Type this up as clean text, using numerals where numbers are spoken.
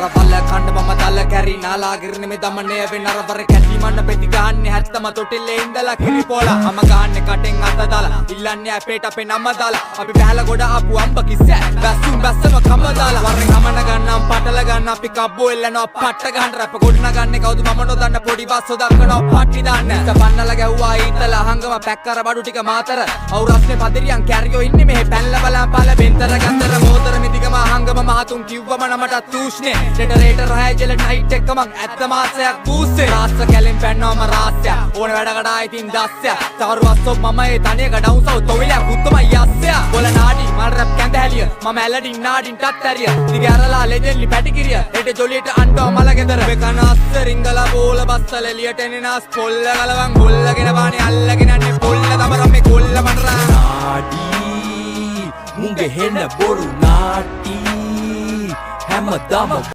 බල කණ්ඩ මම දල කැරි නාලා ගිරණ මේ දමනේ වෙනර වර කැටි මන්න පෙති ගහන්නේ හැත්තම තොටිල්ලේ ඉඳලා කිරි පොලා මම ගහන්නේ කටෙන් අත දාලා ඉල්ලන්නේ අපේට අපේ නම දාලා අපි බහැල ගොඩ ආපු අම්බ කිස්සෑ බැස්සුම් බැස්සම කම දාලා වරෙන් ගමන ගන්නම් පටල ගන්න අපි කබ්බෝ එල්ලනවා පට්ට ගන්න රැප ගොඩ නගන්නේ කවුද මම නොදන්න පොඩි බස්සෝ දක්කනවා පට්ටි දාන්න පන්නලා ගැව්වා ඊතලා හංගම පැක් කර බඩු ටික මාතර අවුරස්නේ පදිරියන් කැරියෝ ඉන්නේ මෙහෙ පැනලා බලන් පළ බෙන්තර ගන්තර මෝතර මිදිගම හංගම මහතුන් කිව්වම නමට තූෂ්නේ රෙටරේටර් හැජල නයිට් එකම ඇත්ත මාසයක් බූස්සේ රාස්ස කැලෙන් පැන්නවම රාස්‍ය ඕන වැඩකට ආයිතින් දස්සය තවරුවස්සෝ මම ඒ තනියක ඩවුන්සෝ තොවිලක් උත්තම යස්සය බොල නාඩි මල් රැප් කැඳ හැලිය මම ඇලඩින් නාඩින් ටත් ඇරිය දිග ඇරලා ලෙජෙන්ලි පැටිකිරිය හෙට ජොලියට අන්ටෝ මල ගෙදර වෙකන අස්ස රිංගලා බෝල බස්සල එලියට එනනාස් පොල්ල ගලවන් ගොල්ලගෙන බානේ අල්ලගෙන යන්නේ පොල්ල තමර මේ කොල්ල මනරා නාඩි මුංගේ හෙන්න බොරු නාටි හැමදාම